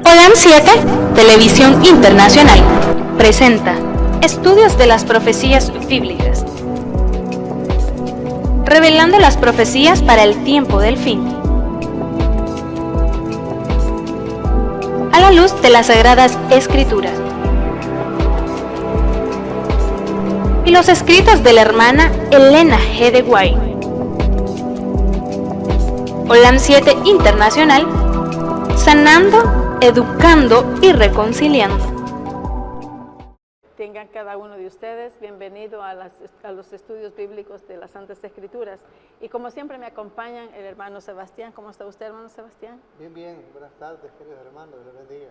OLAM 7, Televisión Internacional, presenta Estudios de las Profecías Bíblicas, revelando las profecías para el tiempo del fin, a la luz de las Sagradas Escrituras y los escritos de la hermana Elena G. de White. OLAM 7 Internacional, sanando, educando y reconciliando. Tengan cada uno de ustedes bienvenido a los estudios bíblicos de las Santas Escrituras. Y como siempre me acompañan el hermano Sebastián. ¿Cómo está usted, hermano Sebastián? Bien, bien. Buenas tardes, queridos hermanos. Dios les bendiga.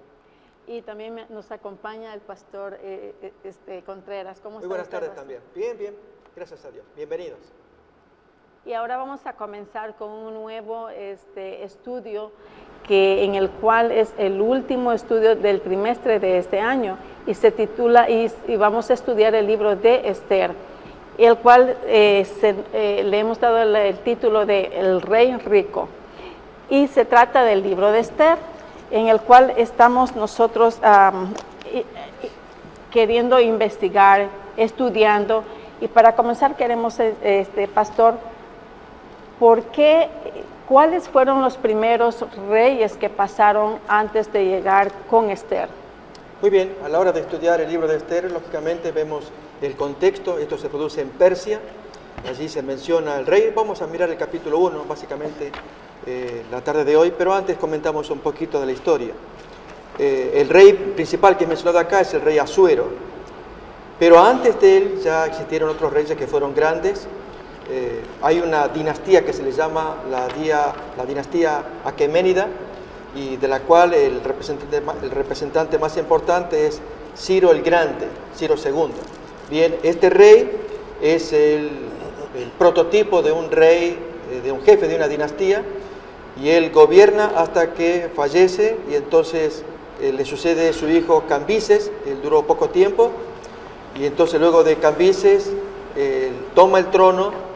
Y también nos acompaña el pastor Contreras. ¿Cómo está? Muy buenas usted, tardes pastor? también. Bien, bien. Gracias a Dios. Bienvenidos. Y ahora vamos a comenzar con un nuevo estudio en el cual es el último estudio del trimestre de este año y se titula, y vamos a estudiar el libro de Esther, el cual le hemos dado el título de El Rey Rico. Y se trata del libro de Esther, en el cual estamos nosotros queriendo investigar, estudiando. Y para comenzar queremos, pastor, ¿cuáles fueron los primeros reyes que pasaron antes de llegar con Esther? Muy bien, a la hora de estudiar el libro de Esther, lógicamente vemos el contexto. Esto se produce en Persia, allí se menciona el rey. Vamos a mirar el capítulo 1, básicamente, la tarde de hoy, pero antes comentamos un poquito de la historia. El rey principal que es mencionado acá es el rey Asuero, pero antes de él ya existieron otros reyes que fueron grandes. Hay una dinastía que se le llama la dinastía Aqueménida, y de la cual el representante más importante es Ciro el Grande, Ciro II. Bien, este rey es el prototipo de un rey, de un jefe de una dinastía, y él gobierna hasta que fallece, y entonces le sucede su hijo Cambises. Él duró poco tiempo, y entonces luego de Cambises toma el trono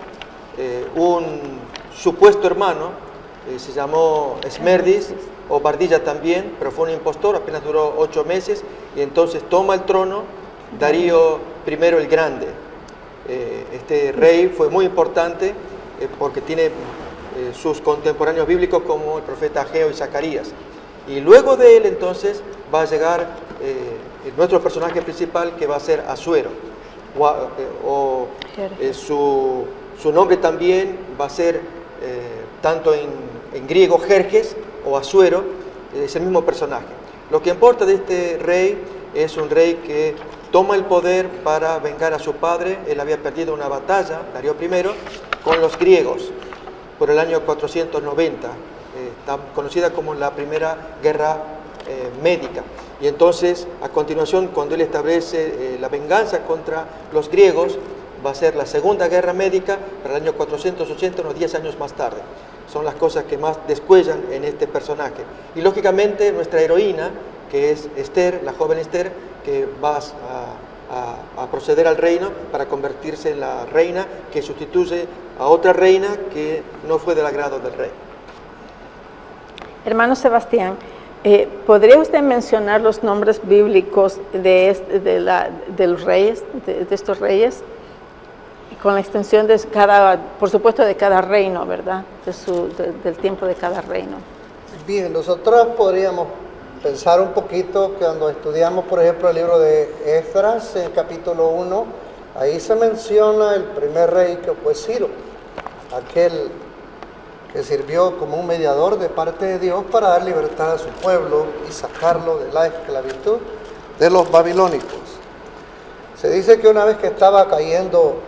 un supuesto hermano, se llamó Esmerdis o Bardilla también, pero fue un impostor, apenas duró 8 meses, y entonces toma el trono Darío I el Grande. Este rey fue muy importante porque tiene sus contemporáneos bíblicos como el profeta Ageo y Zacarías. Y luego de él entonces va a llegar nuestro personaje principal, que va a ser Asuero, su nombre también va a ser, tanto en griego, Jerjes o Asuero, es el mismo personaje. Lo que importa de este rey es un rey que toma el poder para vengar a su padre. Él había perdido una batalla, Darío I, con los griegos por el año 490, está conocida como la primera guerra médica. Y entonces, a continuación, cuando él establece la venganza contra los griegos, va a ser la Segunda Guerra Médica para el año 480, unos 10 años más tarde. Son las cosas que más descuellan en este personaje. Y lógicamente nuestra heroína, que es Esther, la joven Esther, que va a proceder al reino para convertirse en la reina que sustituye a otra reina que no fue del agrado del rey. Hermano Sebastián, ¿podría usted mencionar los nombres bíblicos de los reyes, de estos reyes? Con la extensión de por supuesto, de cada reino, ¿verdad? Del tiempo de cada reino. Bien, nosotros podríamos pensar un poquito que cuando estudiamos, por ejemplo, el libro de Esdras, en el capítulo 1, ahí se menciona el primer rey, que fue Ciro, aquel que sirvió como un mediador de parte de Dios para dar libertad a su pueblo y sacarlo de la esclavitud de los babilónicos. Se dice que una vez que estaba decayendo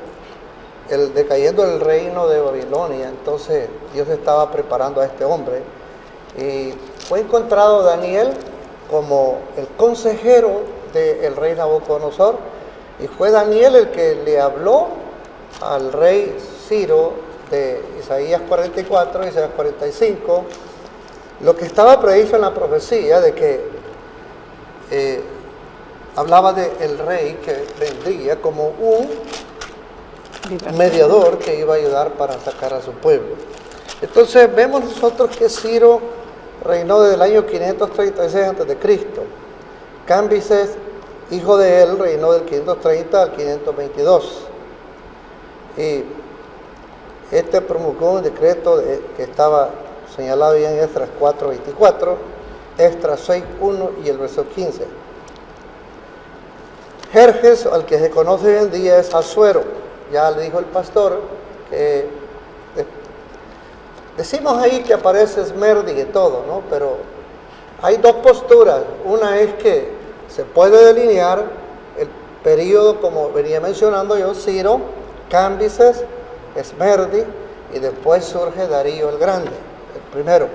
el reino de Babilonia, entonces Dios estaba preparando a este hombre, y fue encontrado Daniel como el consejero del rey Nabucodonosor, y fue Daniel el que le habló al rey Ciro de Isaías 44, Isaías 45, lo que estaba previsto en la profecía de que hablaba del rey que vendría como un mediador que iba a ayudar para sacar a su pueblo. Entonces vemos nosotros que Ciro reinó desde el año 536 a.C. Cambises, hijo de él, reinó del 530 al 522. Y este promulgó un decreto que estaba señalado ya en Esdras 4:24, Esdras 6:1 y el verso 15. Jerjes, al que se conoce hoy en día, es Asuero. Ya le dijo el pastor que decimos ahí que aparece Esmerdi y todo, ¿no? Pero hay dos posturas. Una es que se puede delinear el periodo, como venía mencionando yo, Ciro, Cambises, Esmerdi, y después surge Darío el Grande, el primero,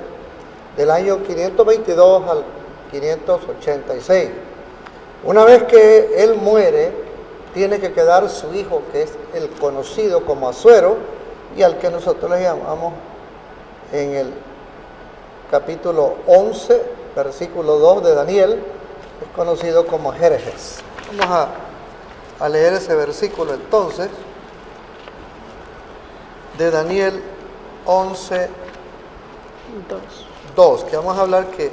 del año 522 al 586. Una vez que él muere, tiene que quedar su hijo, que es el conocido como Asuero, y al que nosotros le llamamos en el capítulo 11, versículo 2 de Daniel, es conocido como Jerjes. Vamos a leer ese versículo entonces, de Daniel 11, 2, que vamos a hablar que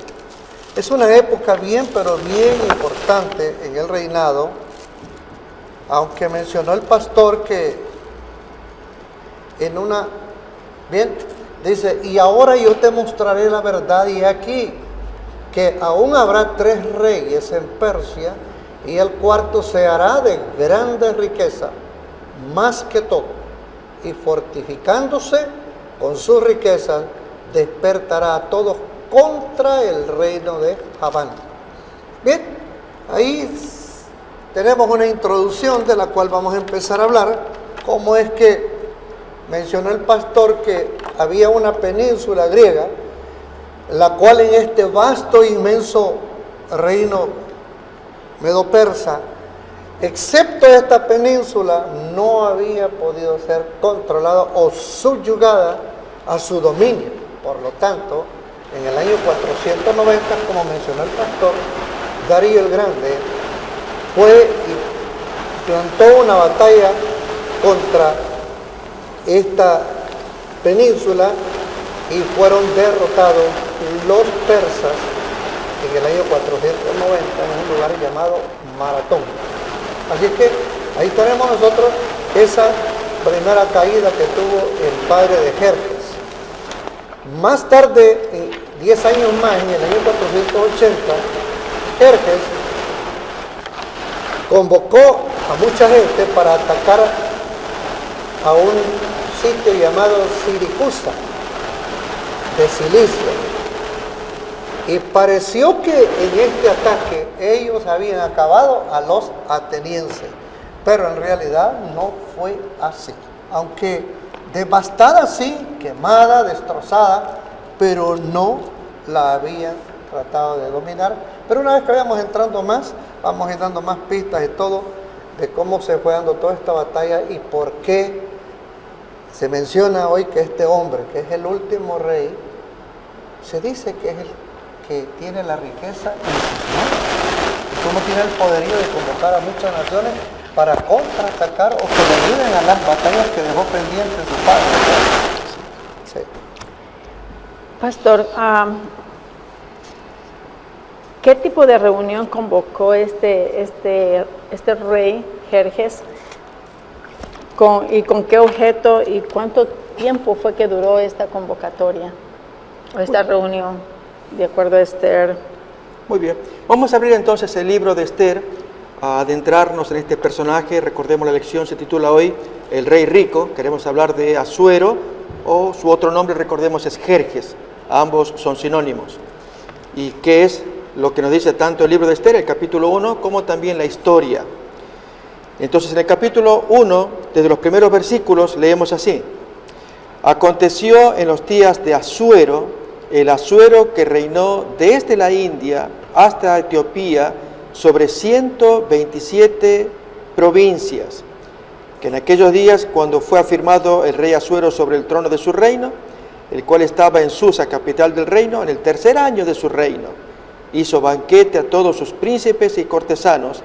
es una época pero bien importante en el reinado, aunque mencionó el pastor que dice, y ahora yo te mostraré la verdad, y aquí que aún habrá 3 reyes en Persia, y el cuarto se hará de grande riqueza, más que todo, y fortificándose con sus riquezas, despertará a todos contra el reino de Javán. Bien, ahí tenemos una introducción de la cual vamos a empezar a hablar, cómo es que mencionó el pastor que había una península griega, la cual en este vasto e inmenso reino medo-persa, excepto esta península, no había podido ser controlada o subyugada a su dominio. Por lo tanto, en el año 490, como mencionó el pastor, Darío el Grande fue y plantó una batalla contra esta península y fueron derrotados los persas en el año 490 en un lugar llamado Maratón. Así que ahí tenemos nosotros esa primera caída que tuvo el padre de Jerjes. Más tarde, 10 años más, en el año 480, Jerjes convocó a mucha gente para atacar a un sitio llamado Siracusa de Cilicia. Y pareció que en este ataque ellos habían acabado a los atenienses, pero en realidad no fue así. Aunque devastada sí, quemada, destrozada, pero no la habían tratado de dominar. Pero una vez que vayamos entrando más, vamos a ir dando más pistas de todo, de cómo se fue dando toda esta batalla y por qué se menciona hoy que este hombre, que es el último rey, se dice que es el que tiene la riqueza y cómo tiene el poderío de convocar a muchas naciones para contraatacar o que le ayuden a las batallas que dejó pendientes su padre. Sí. Pastor, ¿qué tipo de reunión convocó este rey Jerjes? ¿Y con qué objeto y cuánto tiempo fue que duró esta convocatoria o esta reunión? De acuerdo a Esther. Muy bien. Vamos a abrir entonces el libro de Esther, a adentrarnos en este personaje. Recordemos, la lección se titula hoy El Rey Rico. Queremos hablar de Asuero, o su otro nombre, recordemos, es Jerjes. Ambos son sinónimos. ¿Y qué es lo que nos dice tanto el libro de Esther, el capítulo 1, como también la historia? Entonces, en el capítulo 1, desde los primeros versículos, leemos así. Aconteció en los días de Asuero, el Asuero que reinó desde la India hasta Etiopía sobre 127 provincias, que en aquellos días, cuando fue afirmado el rey Asuero sobre el trono de su reino, el cual estaba en Susa, capital del reino, en el 3er año de su reino, hizo banquete a todos sus príncipes y cortesanos,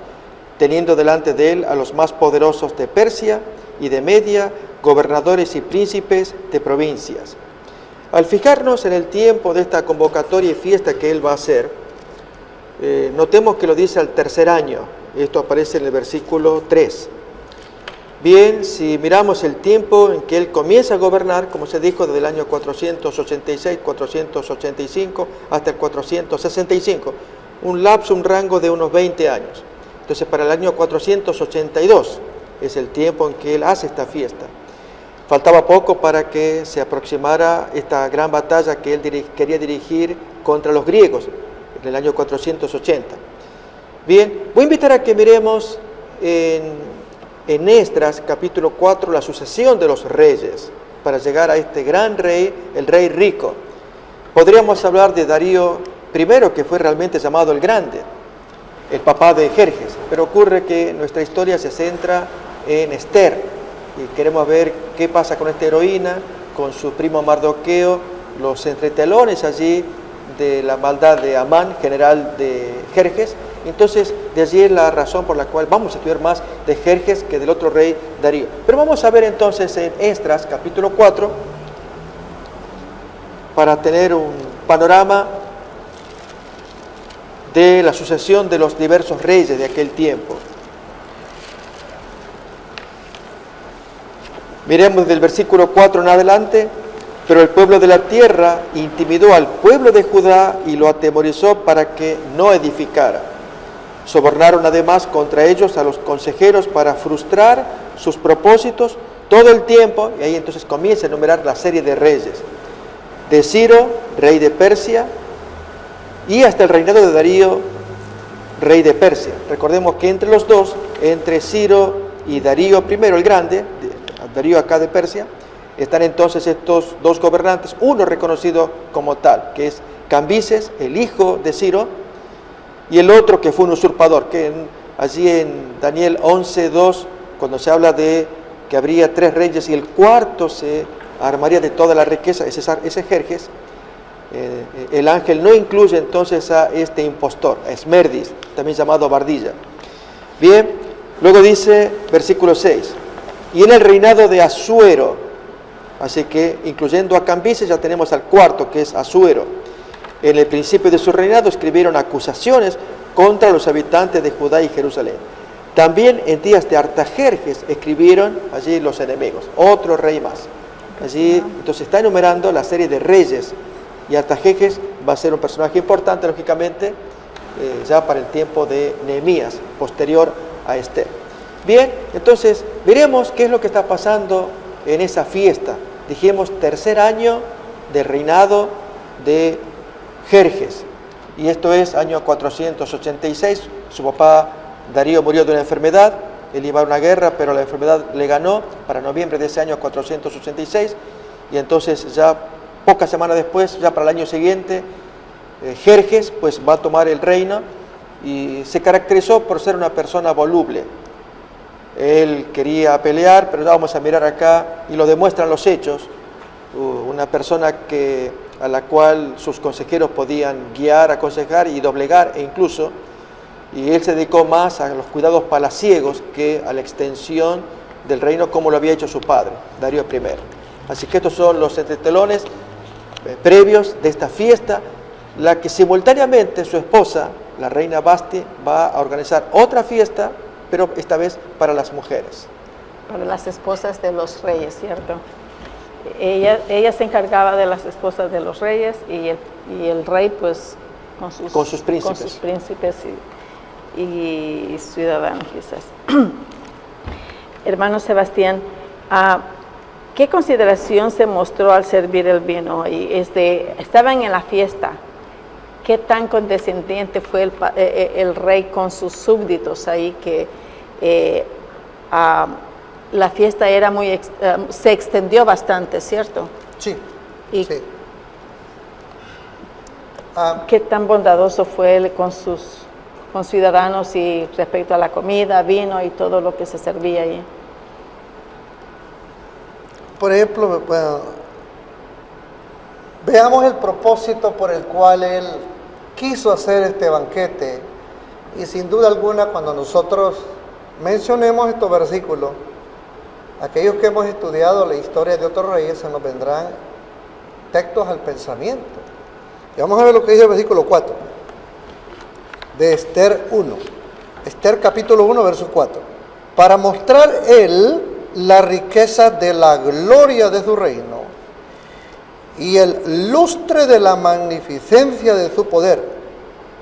teniendo delante de él a los más poderosos de Persia y de Media, gobernadores y príncipes de provincias. Al fijarnos en el tiempo de esta convocatoria y fiesta que Él va a hacer, notemos que lo dice al tercer año. Esto aparece en el versículo 3. Bien, si miramos el tiempo en que Él comienza a gobernar, como se dijo, desde el año 486, 485 hasta el 465, un lapso, un rango de unos 20 años. Entonces, para el año 482 es el tiempo en que Él hace esta fiesta. Faltaba poco para que se aproximara esta gran batalla que Él quería dirigir contra los griegos en el año 480. Bien, voy a invitar a que miremos en Esdras, capítulo 4, la sucesión de los reyes, para llegar a este gran rey, el rey rico. Podríamos hablar de Darío I, que fue realmente llamado el Grande, el papá de Jerjes, pero ocurre que nuestra historia se centra en Esther, y queremos ver qué pasa con esta heroína, con su primo Mardoqueo, los entretelones allí de la maldad de Amán, general de Jerjes. Entonces, de allí es la razón por la cual vamos a estudiar más de Jerjes que del otro rey Darío. Pero vamos a ver entonces en Esdras, capítulo 4, para tener un panorama de la sucesión de los diversos reyes de aquel tiempo. Miremos del versículo 4 en adelante. Pero el pueblo de la tierra intimidó al pueblo de Judá y lo atemorizó para que no edificara. Sobornaron además contra ellos a los consejeros para frustrar sus propósitos todo el tiempo, y ahí entonces comienza a enumerar la serie de reyes, de Ciro, rey de Persia, y hasta el reinado de Darío, rey de Persia. Recordemos que entre los dos, entre Ciro y Darío I, el Grande, Darío acá de Persia, están entonces estos dos gobernantes, uno reconocido como tal, que es Cambises, el hijo de Ciro, y el otro que fue un usurpador, que allí en Daniel 11:2, cuando se habla de que habría 3 reyes y el cuarto se armaría de toda la riqueza, ese Jerjes, el ángel no incluye entonces a este impostor, a Esmerdis, también llamado Bardilla. Bien, luego dice, versículo 6, y en el reinado de Asuero, así que incluyendo a Cambises ya tenemos al cuarto, que es Asuero. En el principio de su reinado escribieron acusaciones contra los habitantes de Judá y Jerusalén. También en días de Artajerjes escribieron allí los enemigos, otro rey más. Allí entonces está enumerando la serie de reyes, y Artajerjes va a ser un personaje importante, lógicamente, ya para el tiempo de Nehemías, posterior a Esther. Bien, entonces veremos qué es lo que está pasando en esa fiesta. Dijimos, tercer año de reinado de Jerjes, y esto es año 486. Su papá Darío murió de una enfermedad, él iba a una guerra, pero la enfermedad le ganó para noviembre de ese año 486, y entonces ya pocas semanas después, ya para el año siguiente, Jerjes pues va a tomar el reino, y se caracterizó por ser una persona voluble. Él quería pelear, pero ya vamos a mirar acá, y lo demuestran los hechos, una persona a la cual sus consejeros podían guiar, aconsejar y doblegar, e incluso, y él se dedicó más a los cuidados palaciegos que a la extensión del reino como lo había hecho su padre, Darío I. Así que estos son los entretelones previos de esta fiesta, la que simultáneamente su esposa, la reina Basti, va a organizar otra fiesta, pero esta vez para las mujeres. Para las esposas de los reyes, ¿cierto? Ella se encargaba de las esposas de los reyes, y el rey pues con sus príncipes y ciudadanos quizás. Hermano Sebastián, ¿qué consideración se mostró al servir el vino? Estaban en la fiesta. ¿Qué tan condescendiente fue el rey con sus súbditos ahí, que la fiesta era se extendió bastante, ¿cierto? Sí, y sí. ¿Qué tan bondadoso fue él con sus ciudadanos y respecto a la comida, vino y todo lo que se servía ahí? Por ejemplo, bueno, veamos el propósito por el cual él quiso hacer este banquete, y sin duda alguna cuando nosotros mencionemos estos versículos, aquellos que hemos estudiado la historia de otros reyes se nos vendrán arquitectos al pensamiento. Y vamos a ver lo que dice el versículo 4 de Esther 1. Esther capítulo 1, verso 4. Para mostrar él la riqueza de la gloria de su reino y el lustre de la magnificencia de su poder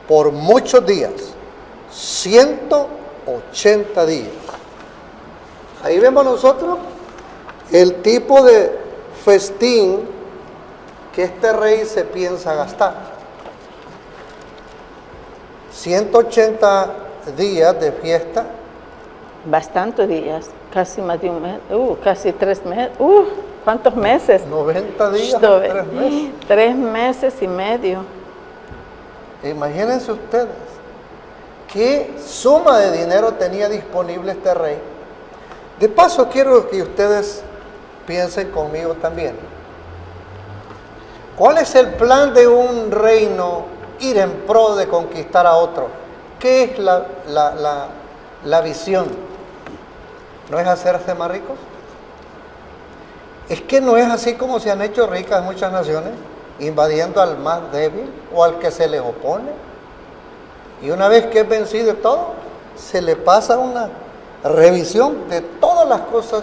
por muchos días, 180 días. Ahí vemos nosotros el tipo de festín que este rey se piensa gastar. 180 días de fiesta. Bastantes días, casi más de un mes, casi 3 meses. ¿Cuántos meses? 90 días, 3 meses. 3 meses y medio. Imagínense ustedes qué suma de dinero tenía disponible este rey. De paso, quiero que ustedes piensen conmigo también. ¿Cuál es el plan de un reino ir en pro de conquistar a otro? ¿Qué es la visión? ¿No es hacerse más ricos? Es que no es así como se han hecho ricas muchas naciones, invadiendo al más débil o al que se les opone. Y una vez que es vencido todo, se le pasa una revisión de todas las cosas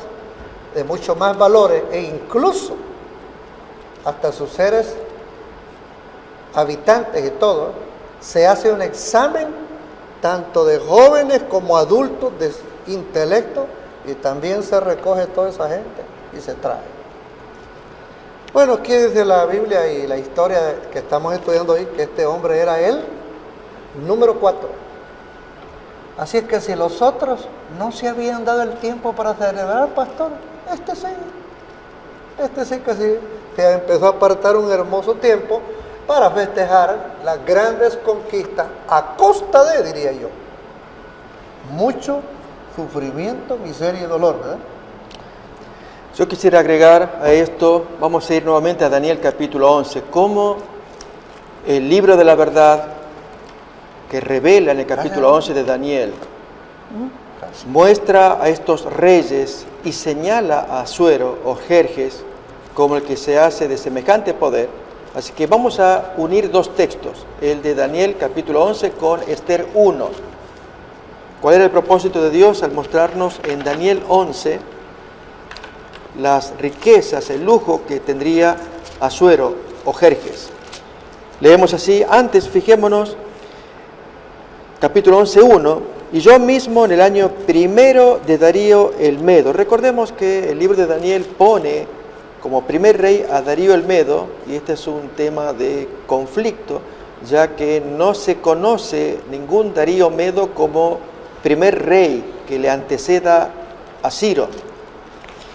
de mucho más valores e incluso hasta sus seres habitantes y todo, se hace un examen tanto de jóvenes como adultos de intelecto y también se recoge toda esa gente y se trae. Bueno, aquí dice la Biblia y la historia que estamos estudiando hoy que este hombre era el número 4. Así es que si los otros no se habían dado el tiempo para celebrar, pastor, este sí que sí, se empezó a apartar un hermoso tiempo para festejar las grandes conquistas a costa de, diría yo, mucho sufrimiento, miseria y dolor, ¿verdad? Yo quisiera agregar a esto, vamos a ir nuevamente a Daniel capítulo 11, cómo el libro de la verdad que revela en el capítulo 11 de Daniel muestra a estos reyes y señala a Asuero o Jerjes como el que se hace de semejante poder. Así que vamos a unir dos textos, el de Daniel capítulo 11 con Esther 1. ¿Cuál era el propósito de Dios al mostrarnos en Daniel 11 las riquezas, el lujo que tendría Asuero o Jerjes? Leemos así, antes fijémonos, capítulo 11, 1, y yo mismo en el año primero de Darío el Medo. Recordemos que el libro de Daniel pone como primer rey a Darío el Medo, y este es un tema de conflicto, ya que no se conoce ningún Darío Medo como primer rey que le anteceda a Ciro.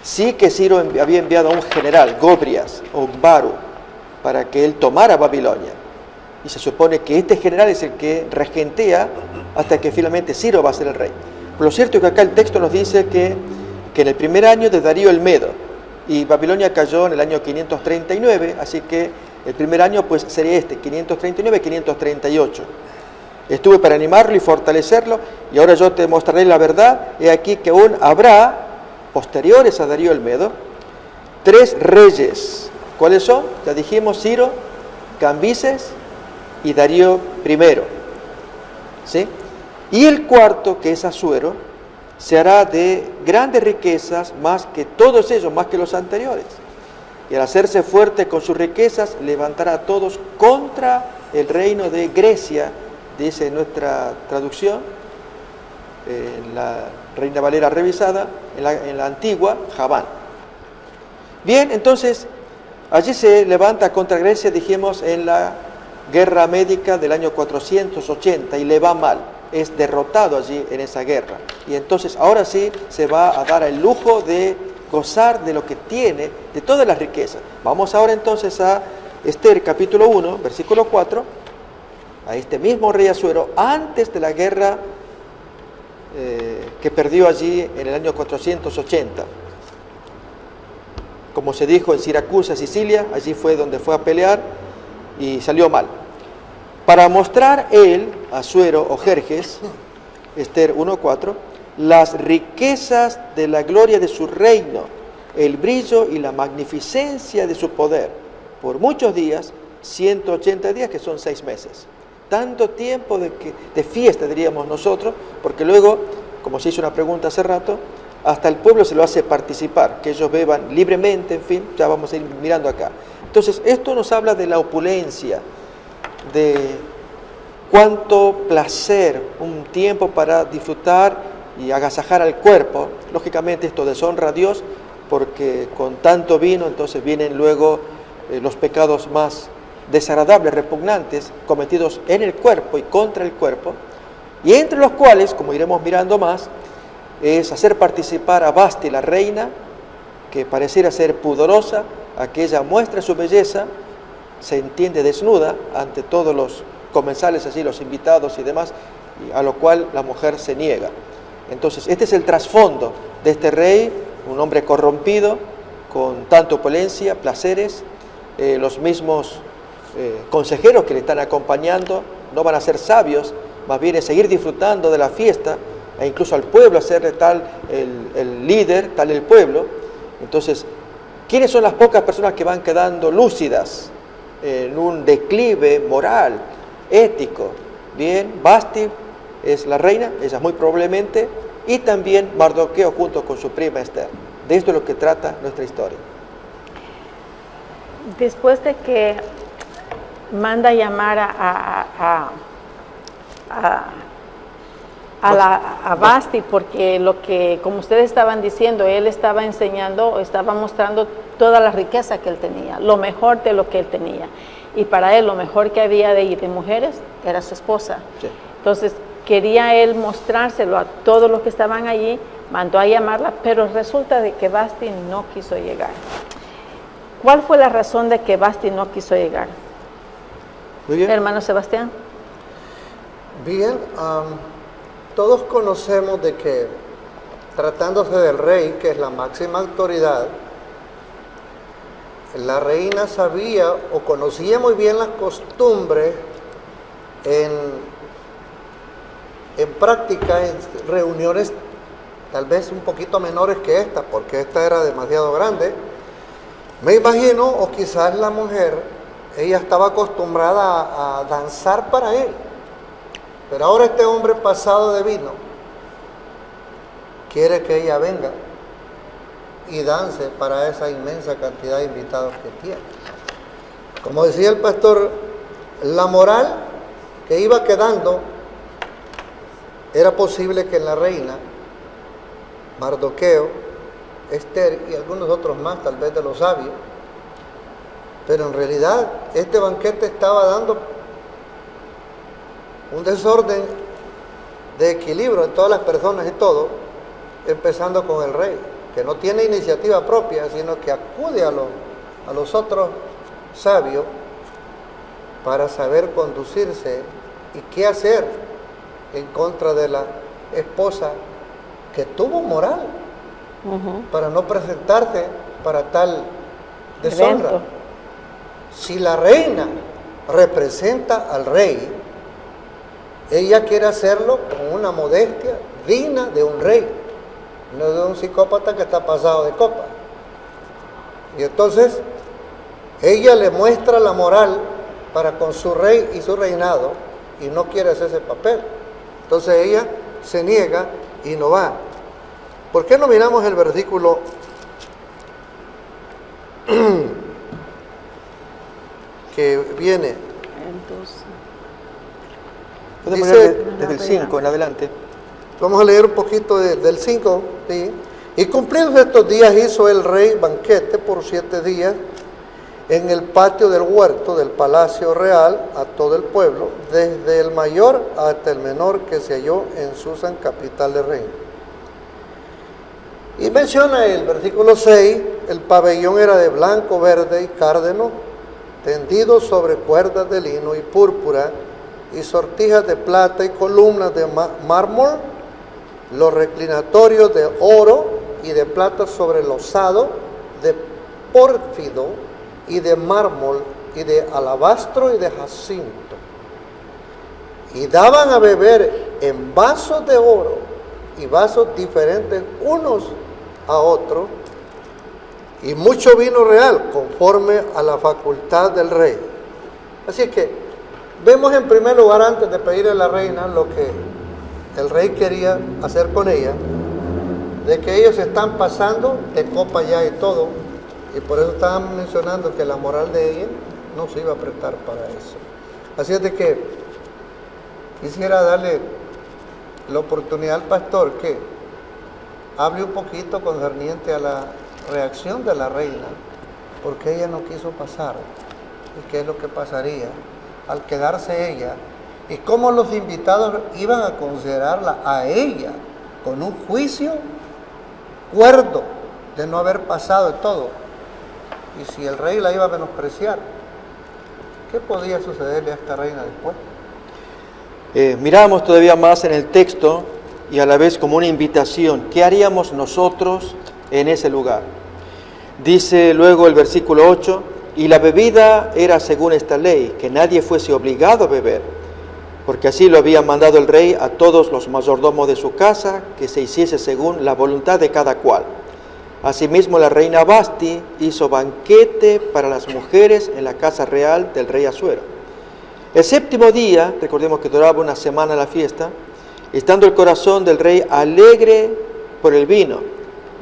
Sí que Ciro había enviado a un general, Gobrias o Baru, para que él tomara Babilonia. Y se supone que este general es el que regentea hasta que finalmente Ciro va a ser el rey. Pero lo cierto es que acá el texto nos dice que en el primer año de Darío el Medo, y Babilonia cayó en el año 539, así que el primer año pues sería 539-538. Estuve para animarlo y fortalecerlo, y ahora yo te mostraré la verdad. He aquí que aún habrá, posteriores a Darío el Medo, 3 reyes. ¿Cuáles son? Ya dijimos, Ciro, Cambises y Darío I. ¿Sí? Y el cuarto, que es Asuero, se hará de grandes riquezas más que todos ellos, más que los anteriores. Y al hacerse fuerte con sus riquezas, levantará a todos contra el reino de Grecia, dice nuestra traducción, en la Reina Valera revisada, en la antigua, Javán. Bien, entonces, allí se levanta contra Grecia, dijimos, en la guerra médica del año 480, y le va mal. Es derrotado allí en esa guerra. Y entonces ahora sí se va a dar el lujo de gozar de lo que tiene, de todas las riquezas. Vamos ahora entonces a Esther capítulo 1, versículo 4, a este mismo rey Asuero, antes de la guerra que perdió allí en el año 480. Como se dijo en Siracusa, Sicilia, allí fue donde fue a pelear y salió mal. Para mostrar él, Asuero o Jerjes, Esther 1:4, las riquezas de la gloria de su reino, el brillo y la magnificencia de su poder, por muchos días, 180 días, que son 6 meses. Tanto tiempo de fiesta, diríamos nosotros, porque luego, como se hizo una pregunta hace rato, hasta el pueblo se lo hace participar, que ellos beban libremente, en fin, ya vamos a ir mirando acá. Entonces, esto nos habla de la opulencia, de cuánto placer, un tiempo para disfrutar y agasajar al cuerpo. Lógicamente esto deshonra a Dios, porque con tanto vino, entonces vienen luego los pecados más desagradables, repugnantes, cometidos en el cuerpo y contra el cuerpo, y entre los cuales, como iremos mirando más, es hacer participar a Vasti, la reina, que pareciera ser pudorosa, a que ella muestre su belleza, se entiende desnuda ante todos los comensales, así los invitados y demás, y a lo cual la mujer se niega. Entonces, este es el trasfondo de este rey, un hombre corrompido, con tanta opulencia, placeres, los mismos consejeros que le están acompañando no van a ser sabios, más bien es seguir disfrutando de la fiesta, e incluso al pueblo hacerle tal el líder, tal el pueblo. Entonces, ¿quiénes son las pocas personas que van quedando lúcidas en un declive moral, ético? Bien, Vasti es la reina, ella muy probablemente, y también Mardoqueo junto con su prima Esther. De esto es lo que trata nuestra historia. Después de que manda llamar a Vasti, porque lo que, como ustedes estaban diciendo, él estaba enseñando, estaba mostrando toda la riqueza que él tenía, lo mejor de lo que él tenía. Y para él lo mejor que había de mujeres era su esposa. Sí. Entonces quería él mostrárselo a todos los que estaban allí, mandó a llamarla, pero resulta de que Vasti no quiso llegar. ¿Cuál fue la razón de que Vasti no quiso llegar? Muy bien. Hermano Sebastián. Bien, todos conocemos de que, tratándose del rey, que es la máxima autoridad, la reina sabía o conocía muy bien las costumbres en práctica, en reuniones tal vez un poquito menores que esta, porque esta era demasiado grande. Me imagino, o quizás la mujer, ella estaba acostumbrada a danzar para él, pero ahora este hombre pasado de vino quiere que ella venga y dance para esa inmensa cantidad de invitados que tiene. Como decía el pastor, la moral que iba quedando, era posible que la reina, Mardoqueo, Esther y algunos otros más, tal vez de los sabios, pero en realidad este banquete estaba dando un desorden de equilibrio en todas las personas y todo, empezando con el rey, que no tiene iniciativa propia, sino que acude a los otros sabios para saber conducirse y qué hacer en contra de la esposa que tuvo moral para no presentarse para tal deshonra. Evento. Si la reina representa al rey, ella quiere hacerlo con una modestia digna de un rey, no de un psicópata que está pasado de copa. Y entonces ella le muestra la moral para con su rey y su reinado y no quiere hacer ese papel. Entonces ella se niega y no va. ¿Por qué no miramos el versículo que viene? Podemos leer desde el 5 en adelante. Vamos a leer un poquito del 5. ¿sí? Y cumplidos estos días hizo el rey banquete por 7 días en el patio del huerto del palacio real a todo el pueblo, desde el mayor hasta el menor que se halló en Susan, capital del reino. Y menciona el versículo 6, el pabellón era de blanco, verde y cárdeno, tendido sobre cuerdas de lino y púrpura, y sortijas de plata y columnas de mármol, los reclinatorios de oro y de plata sobre losado, de pórfido y de mármol y de alabastro y de jacinto. Y daban a beber en vasos de oro y vasos diferentes unos a otros, y mucho vino real, conforme a la facultad del rey. Así que vemos en primer lugar, antes de pedirle a la reina lo que el rey quería hacer con ella, de que ellos están pasando de copa ya y todo, y por eso estaban mencionando que la moral de ella no se iba a prestar para eso. Así es de que quisiera darle la oportunidad al pastor que hable un poquito concerniente a la reacción de la reina, porque ella no quiso pasar, y qué es lo que pasaría al quedarse ella, y cómo los invitados iban a considerarla a ella con un juicio cuerdo de no haber pasado de todo, y si el rey la iba a menospreciar, ¿qué podía sucederle a esta reina después? Miramos todavía más en el texto y a la vez como una invitación. ¿Qué haríamos nosotros en ese lugar? Dice luego el versículo 8, y la bebida era según esta ley, que nadie fuese obligado a beber, porque así lo había mandado el rey a todos los mayordomos de su casa, que se hiciese según la voluntad de cada cual. Asimismo la reina Vasti hizo banquete para las mujeres en la casa real del rey Asuero. El séptimo día, recordemos que duraba una semana la fiesta, estando el corazón del rey alegre por el vino,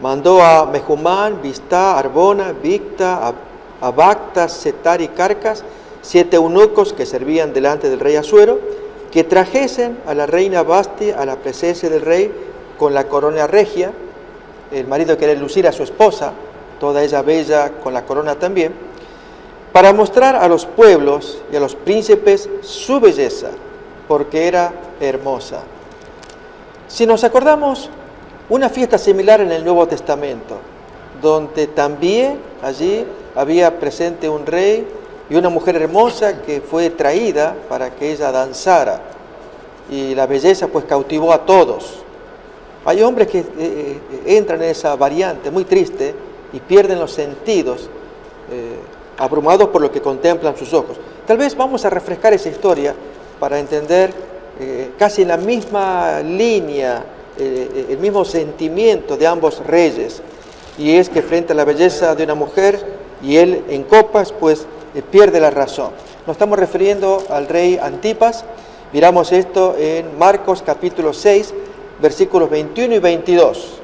mandó a Mejumán, Bistá, Arbona, Bicta, Abacta, Setar y Carcas, 7 eunucos que servían delante del rey Asuero, que trajesen a la reina Vasti a la presencia del rey con la corona regia. El marido quería lucir a su esposa, toda ella bella con la corona también, para mostrar a los pueblos y a los príncipes su belleza, porque era hermosa. Si nos acordamos, una fiesta similar en el Nuevo Testamento, donde también allí había presente un rey y una mujer hermosa que fue traída para que ella danzara, y la belleza pues cautivó a todos. Hay hombres que entran en esa variante muy triste y pierden los sentidos, abrumados por lo que contemplan sus ojos. Tal vez vamos a refrescar esa historia para entender casi en la misma línea, el mismo sentimiento de ambos reyes, y es que frente a la belleza de una mujer y él en copas, pues pierde la razón. Nos estamos refiriendo al rey Antipas. Miramos esto en Marcos capítulo 6, versículos 21 y 22.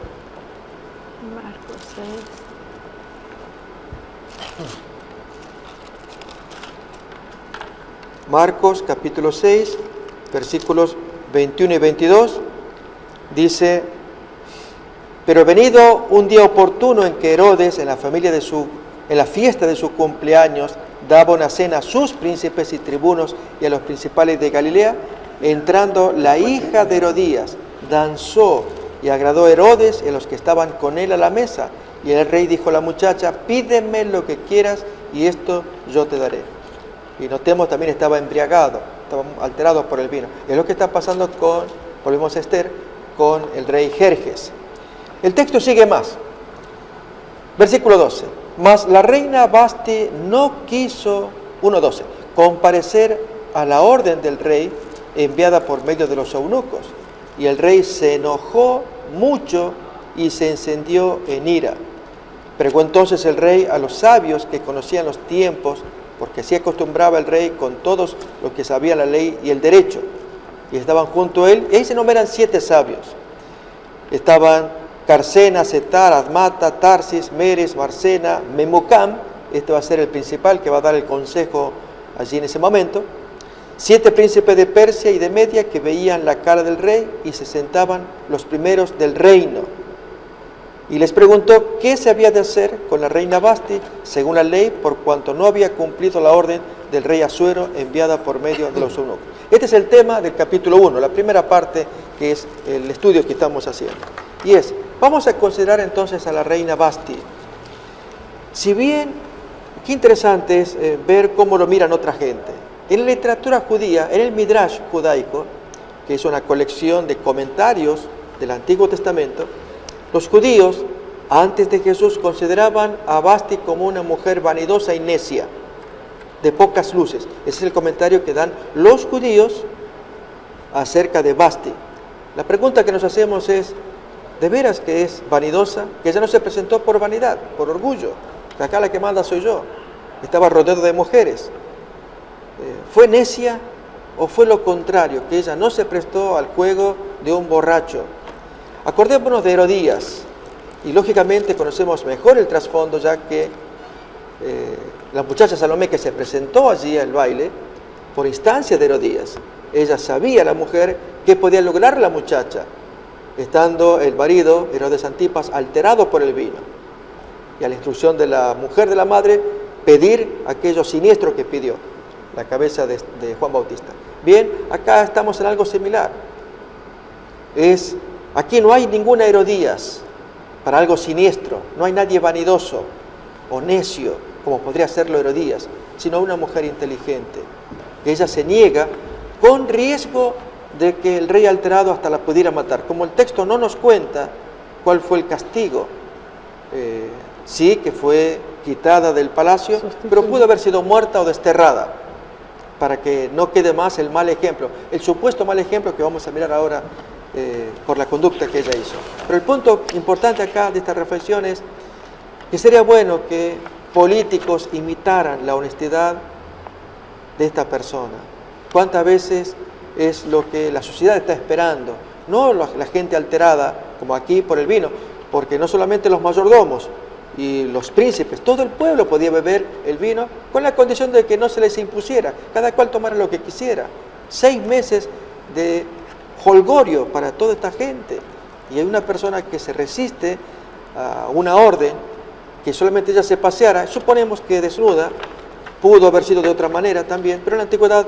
Marcos 6. Marcos capítulo 6, versículos 21 y 22, dice: pero venido un día oportuno en que Herodes, en la fiesta de su cumpleaños, daba una cena a sus príncipes y tribunos y a los principales de Galilea, entrando la hija de Herodías, danzó y agradó a Herodes y a los que estaban con él a la mesa. Y el rey dijo a la muchacha: pídeme lo que quieras y esto yo te daré. Y notemos, también estaba embriagado, estaba alterado por el vino. Es lo que está pasando volvemos a Esther, con el rey Jerjes. El texto sigue más. Versículo 12. Mas la reina Vasti no quiso, 1:12, comparecer a la orden del rey enviada por medio de los eunucos. Y el rey se enojó mucho y se encendió en ira. Pregó entonces el rey a los sabios que conocían los tiempos, porque así acostumbraba el rey con todos los que sabían la ley y el derecho. Y estaban junto a él, y ahí se enumeran 7 sabios. Estaban Carsena, Setar, Admata, Tarsis, Meres, Marsena, Memucam. Este va a ser el principal que va a dar el consejo allí en ese momento. 7 príncipes de Persia y de Media que veían la cara del rey y se sentaban los primeros del reino. Y les preguntó qué se había de hacer con la reina Vasti según la ley, por cuanto no había cumplido la orden del rey Asuero enviada por medio de los eunucos. Este es el tema del capítulo 1, la primera parte, que es el estudio que estamos haciendo. Y vamos a considerar entonces a la reina Vasti. Si bien, qué interesante es ver cómo lo miran otra gente. En la literatura judía, en el Midrash judaico, que es una colección de comentarios del Antiguo Testamento, los judíos, antes de Jesús, consideraban a Vasti como una mujer vanidosa y necia, de pocas luces. Ese es el comentario que dan los judíos acerca de Vasti. La pregunta que nos hacemos es, de veras que es vanidosa, que ella no se presentó por vanidad, por orgullo, que acá la que manda soy yo. Estaba rodeado de mujeres. ¿Fue necia o fue lo contrario? Que ella no se prestó al juego de un borracho. Acordémonos de Herodías, y lógicamente conocemos mejor el trasfondo, ya que la muchacha Salomé, que se presentó allí al baile por instancia de Herodías, ella sabía, la mujer, qué podía lograr la muchacha, estando el marido, Herodes Antipas, alterado por el vino. Y a la instrucción de la mujer de la madre, pedir aquello siniestro que pidió, la cabeza de Juan Bautista. Bien, acá estamos en algo similar. Aquí no hay ninguna Herodías para algo siniestro, no hay nadie vanidoso o necio, como podría serlo Herodías, sino una mujer inteligente, que ella se niega con riesgo de que el rey alterado hasta la pudiera matar. Como el texto no nos cuenta cuál fue el castigo, sí que fue quitada del palacio, pero pudo haber sido muerta o desterrada, para que no quede más el mal ejemplo, el supuesto mal ejemplo que vamos a mirar ahora por la conducta que ella hizo. Pero el punto importante acá de esta reflexión es que sería bueno que políticos imitaran la honestidad de esta persona. ¿Cuántas veces es lo que la sociedad está esperando? No la gente alterada, como aquí por el vino, porque no solamente los mayordomos y los príncipes, todo el pueblo podía beber el vino con la condición de que no se les impusiera, cada cual tomara lo que quisiera. 6 meses de jolgorio para toda esta gente, y hay una persona que se resiste a una orden, que solamente ella se paseara, suponemos que desnuda, pudo haber sido de otra manera también, pero en la antigüedad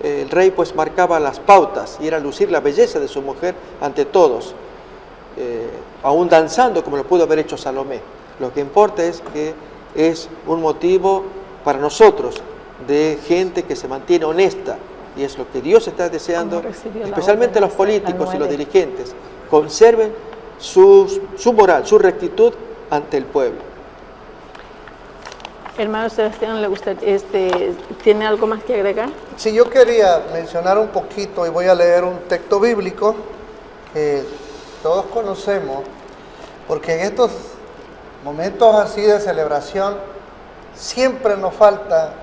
el rey pues marcaba las pautas y era lucir la belleza de su mujer ante todos, aún danzando como lo pudo haber hecho Salomé. Lo que importa es que es un motivo para nosotros de gente que se mantiene honesta, y es lo que Dios está deseando, especialmente los políticos y los dirigentes, conserven su moral, su rectitud ante el pueblo. Hermano Sebastián, ¿tiene algo más que agregar? Sí, yo quería mencionar un poquito, y voy a leer un texto bíblico que todos conocemos, porque en estos momentos así de celebración siempre nos falta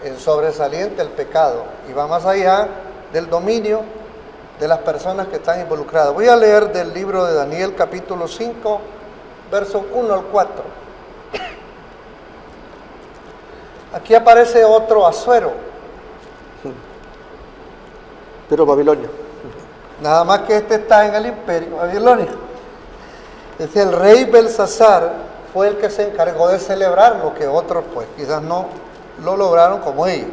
el sobresaliente, el pecado, y va más allá del dominio de las personas que están involucradas. Voy a leer del libro de Daniel, capítulo 5, versos 1 al 4. Aquí aparece otro Asuero. Pero Babilonia. Nada más que este está en el imperio Babilonia. Es decir, el rey Belsasar fue el que se encargó de celebrar lo que otros pues quizás no lo lograron como ellos.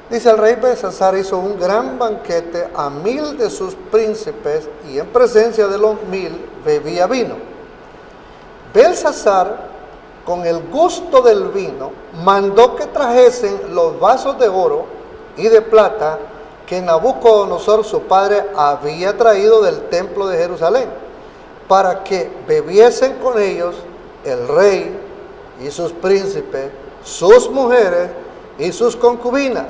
Dice, el rey Belsasar hizo un gran banquete a 1000 de sus príncipes, y en presencia de los 1000 bebía vino. Belsasar, con el gusto del vino, mandó que trajesen los vasos de oro y de plata que Nabucodonosor, su padre, había traído del templo de Jerusalén, para que bebiesen con ellos el rey y sus príncipes, sus mujeres y sus concubinas.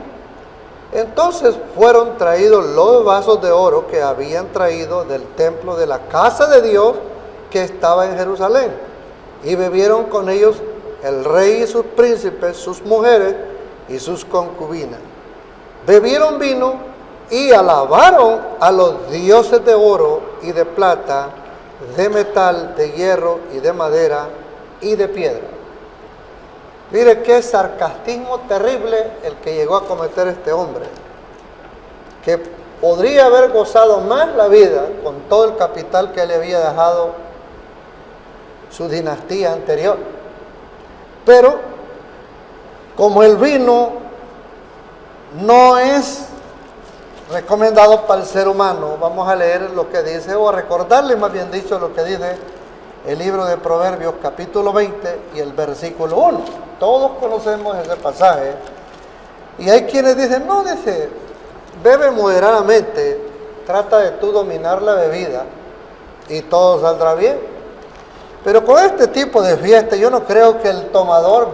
Entonces fueron traídos los vasos de oro que habían traído del templo de la casa de Dios que estaba en Jerusalén, y bebieron con ellos el rey y sus príncipes, sus mujeres y sus concubinas. Bebieron vino y alabaron a los dioses de oro y de plata, de metal, de hierro y de madera y de piedra. Mire qué sarcasmo terrible el que llegó a cometer este hombre, que podría haber gozado más la vida con todo el capital que le había dejado su dinastía anterior. Pero como el vino no es recomendado para el ser humano, vamos a leer lo que dice, o a recordarle más bien dicho lo que dice el libro de Proverbios capítulo 20 y el versículo 1. Todos conocemos ese pasaje, y hay quienes dicen, no, dice, bebe moderadamente, trata de tú dominar la bebida y todo saldrá bien. Pero con este tipo de fiesta yo no creo que el tomador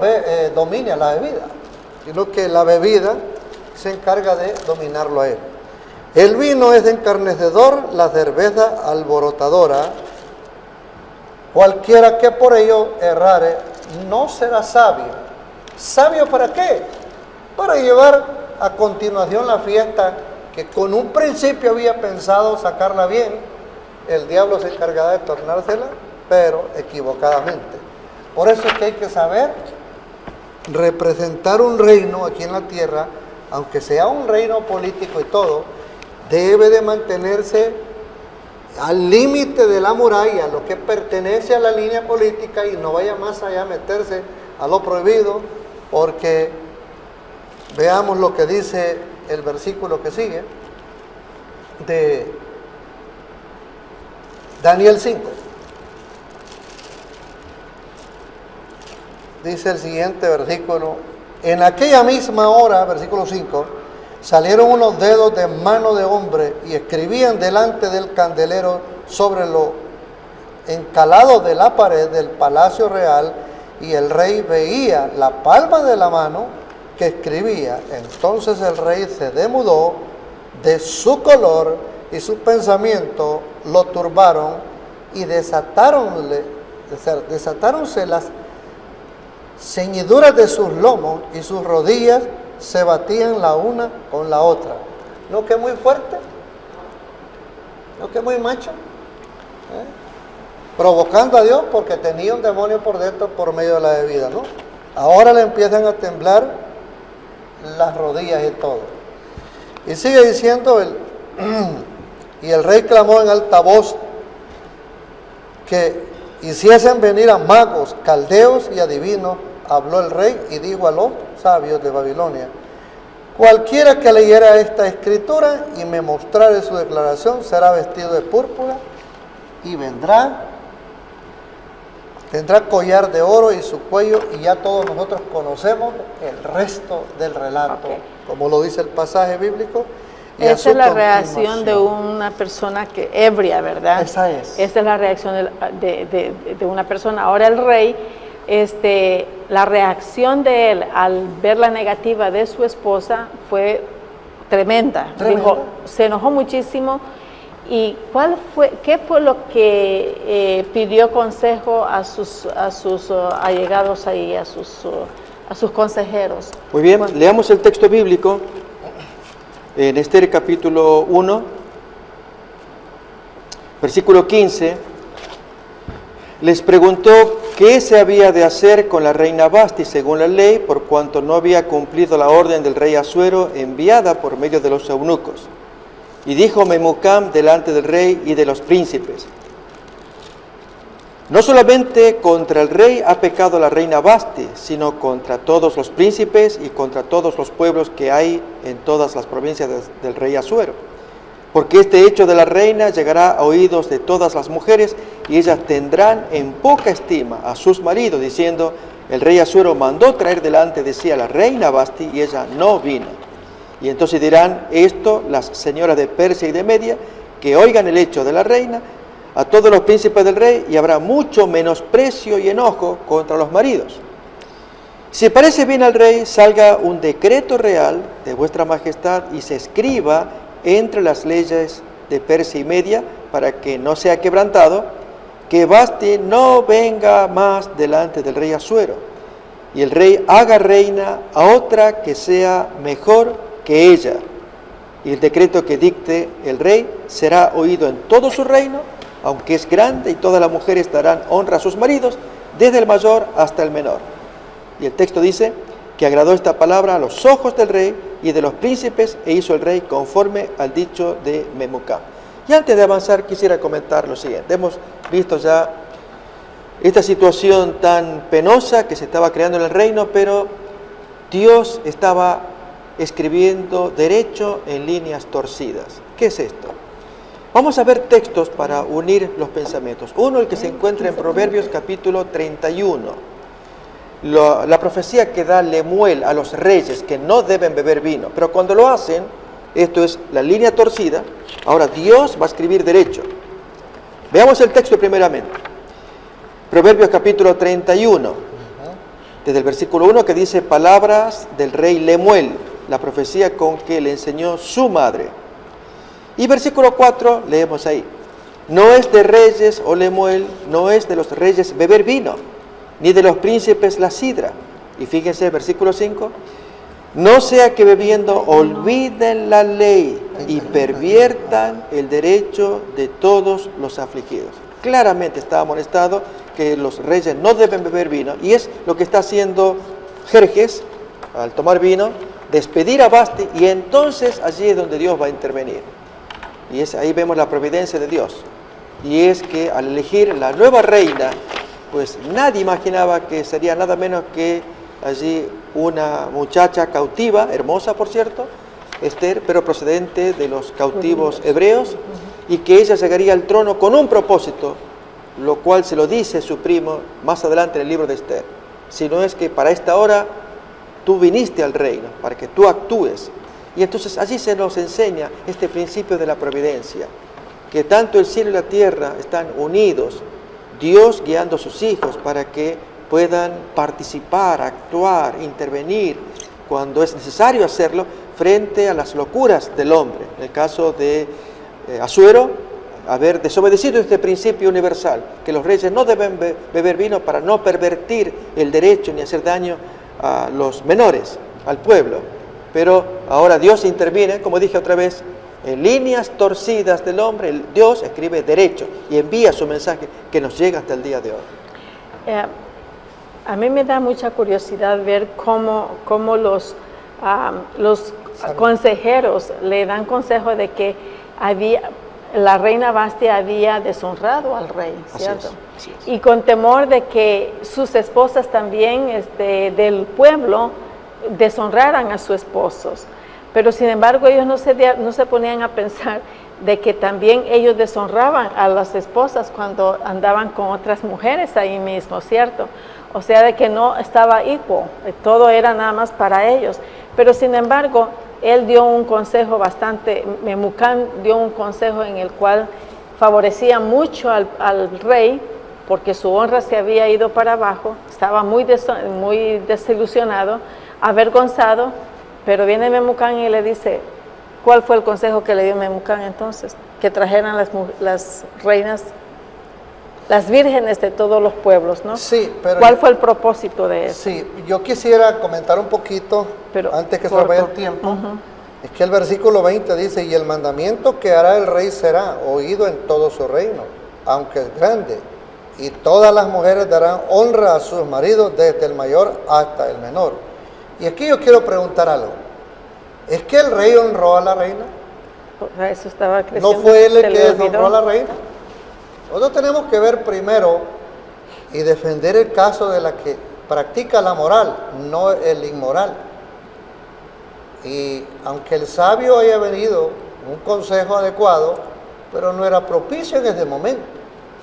domine la bebida, sino que la bebida se encarga de dominarlo a él. El vino es encarnecedor, la cerveza alborotadora, Cualquiera que por ello errare no será sabio. ¿Sabio para qué? Para llevar a continuación la fiesta que con un principio había pensado sacarla bien. El diablo se encargará de tornársela, pero equivocadamente. Por eso es que hay que saber representar un reino aquí en la tierra, aunque sea un reino político y todo, debe de mantenerse al límite de la muralla, lo que pertenece a la línea política, y no vaya más allá a meterse a lo prohibido, porque veamos lo que dice el versículo que sigue de Daniel 5. Dice el siguiente versículo: en aquella misma hora, versículo 5, salieron unos dedos de mano de hombre y escribían delante del candelero sobre lo encalado de la pared del palacio real, y el rey veía la palma de la mano que escribía. Entonces el rey se demudó de su color y su pensamiento lo turbaron, y desatáronse las ceñiduras de sus lomos, y sus rodillas se batían la una con la otra. ¿No que muy fuerte? ¿No que muy macho? Provocando a Dios porque tenía un demonio por dentro por medio de la bebida, ¿no? Ahora le empiezan a temblar las rodillas y todo. Y sigue diciendo y el rey clamó en alta voz que hiciesen venir a magos, caldeos y adivinos. Habló el rey y dijo a los sabios de Babilonia: cualquiera que leyera esta escritura y me mostrare su declaración será vestido de púrpura y tendrá collar de oro y su cuello. Y ya todos nosotros conocemos el resto del relato, como lo dice el pasaje bíblico. Esa es la reacción de una persona que ebria, ¿verdad? Esa es. Esa es la reacción de una persona. Ahora el rey, la reacción de él al ver la negativa de su esposa fue tremenda. Dijo, se enojó muchísimo. ¿Y qué fue lo que pidió consejo a sus allegados ahí, a sus consejeros? Muy bien, leamos el texto bíblico en Esther capítulo 1, versículo 15. Les preguntó qué se había de hacer con la reina Vasti según la ley, por cuanto no había cumplido la orden del rey Asuero enviada por medio de los eunucos. Y dijo Memucán delante del rey y de los príncipes: no solamente contra el rey ha pecado la reina Vasti, sino contra todos los príncipes y contra todos los pueblos que hay en todas las provincias del rey Asuero. Porque este hecho de la reina llegará a oídos de todas las mujeres, y ellas tendrán en poca estima a sus maridos, diciendo: el rey Asuero mandó traer delante de sí a la reina Vasti, y ella no vino. Y entonces dirán esto las señoras de Persia y de Media, que oigan el hecho de la reina a todos los príncipes del rey, y habrá mucho menosprecio y enojo contra los maridos. Si parece bien al rey, salga un decreto real de vuestra majestad y se escriba entre las leyes de Persia y Media, para que no sea quebrantado, que Vasti no venga más delante del rey Asuero, y el rey haga reina a otra que sea mejor que ella. Y el decreto que dicte el rey será oído en todo su reino, aunque es grande, y todas las mujeres darán honra a sus maridos, desde el mayor hasta el menor. Y el texto dice que agradó esta palabra a los ojos del rey y de los príncipes, e hizo el rey conforme al dicho de Memucán. Y antes de avanzar, quisiera comentar lo siguiente. Hemos visto ya esta situación tan penosa que se estaba creando en el reino, pero Dios estaba escribiendo derecho en líneas torcidas. ¿Qué es esto? Vamos a ver textos para unir los pensamientos. Uno, el que se encuentra en Proverbios capítulo 31. La profecía que da Lemuel a los reyes que no deben beber vino. Pero cuando lo hacen, esto es la línea torcida. Ahora Dios va a escribir derecho. Veamos el texto primeramente. Proverbios capítulo 31. Desde el versículo 1, que dice: palabras del rey Lemuel, la profecía con que le enseñó su madre. Y versículo 4, leemos ahí: No es de reyes, o Lemuel, no es de los reyes beber vino, ni de los príncipes la sidra. Y fíjense, versículo 5, no sea que bebiendo olviden la ley y perviertan el derecho de todos los afligidos. Claramente está amonestado que los reyes no deben beber vino, y es lo que está haciendo Jerjes al tomar vino, despedir a Vasti, y entonces allí es donde Dios va a intervenir. Y ahí vemos la providencia de Dios. Y es que al elegir la nueva reina, pues nadie imaginaba que sería nada menos que allí una muchacha cautiva, hermosa por cierto, Esther, pero procedente de los cautivos hebreos, y que ella llegaría al trono con un propósito, lo cual se lo dice su primo más adelante en el libro de Esther. Si no es que para esta hora tú viniste al reino, para que tú actúes. Y entonces allí se nos enseña este principio de la providencia, que tanto el cielo y la tierra están unidos, Dios guiando a sus hijos para que puedan participar, actuar, intervenir cuando es necesario hacerlo frente a las locuras del hombre. En el caso de Asuero, haber desobedecido este principio universal, que los reyes no deben beber vino para no pervertir el derecho ni hacer daño a los menores, al pueblo. Pero ahora Dios interviene, como dije otra vez, en líneas torcidas del hombre. Dios escribe derecho y envía su mensaje que nos llega hasta el día de hoy. A mí me da mucha curiosidad ver cómo los consejeros le dan consejo de que la reina Vasti había deshonrado al rey, ¿cierto? Así es. Y con temor de que sus esposas también del pueblo deshonraran a sus esposos. Pero sin embargo ellos no se ponían a pensar de que también ellos deshonraban a las esposas cuando andaban con otras mujeres ahí mismo, ¿cierto? O sea, de que no estaba igual, todo era nada más para ellos. Pero sin embargo, él dio un consejo Memucán dio un consejo en el cual favorecía mucho al rey, porque su honra se había ido para abajo, estaba muy desilusionado, avergonzado, pero viene Memucán y le dice, ¿cuál fue el consejo que le dio Memucán entonces? Que trajeran las reinas, las vírgenes de todos los pueblos, ¿no? Sí, pero... ¿Cuál fue el propósito de eso? Sí, yo quisiera comentar un poquito, Pero antes que se nos vaya el tiempo. Es que el versículo 20 dice, y el mandamiento que hará el rey será oído en todo su reino, aunque es grande, y todas las mujeres darán honra a sus maridos, desde el mayor hasta el menor. Y aquí yo quiero preguntar algo. ¿Es que el rey honró a la reina? Eso estaba creciendo. ¿No fue él el que deshonró a la reina? Nosotros tenemos que ver primero y defender el caso de la que practica la moral, no el inmoral. Y aunque el sabio haya venido un consejo adecuado, pero no era propicio en ese momento,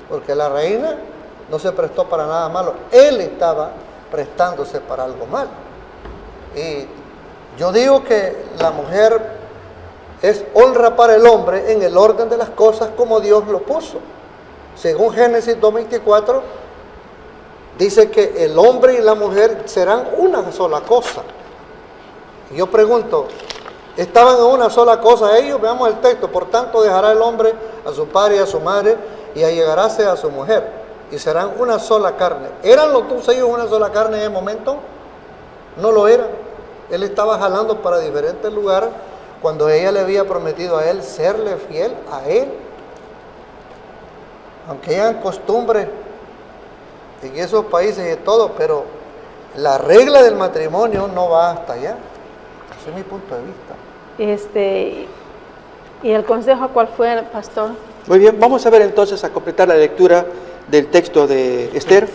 porque la reina no se prestó para nada malo, él estaba prestándose para algo malo. Y yo digo que la mujer es honra para el hombre en el orden de las cosas como Dios lo puso. Según Génesis 2:24, dice que el hombre y la mujer serán una sola cosa. Y yo pregunto, ¿estaban en una sola cosa ellos? Veamos el texto. Por tanto, dejará el hombre a su padre y a su madre y allegaráse a su mujer, y serán una sola carne. ¿Eran los dos ellos una sola carne en ese momento? No lo eran. Él estaba jalando para diferentes lugares cuando ella le había prometido a él serle fiel a él. Aunque hayan costumbres en esos países y todo, pero la regla del matrimonio no va hasta allá. Ese es mi punto de vista. ¿Y el consejo cuál fue, pastor? Muy bien, vamos a ver entonces a completar la lectura del texto de Esther.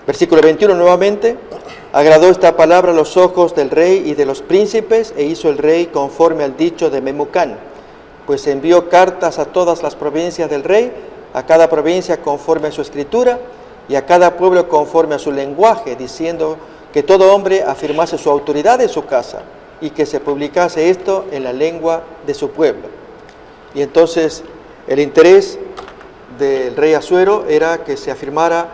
Versículo 21 nuevamente. Agradó esta palabra a los ojos del rey y de los príncipes, e hizo el rey conforme al dicho de Memucán, pues envió cartas a todas las provincias del rey, a cada provincia conforme a su escritura, y a cada pueblo conforme a su lenguaje, diciendo que todo hombre afirmase su autoridad en su casa, y que se publicase esto en la lengua de su pueblo. Y entonces el interés del rey Asuero era que se afirmara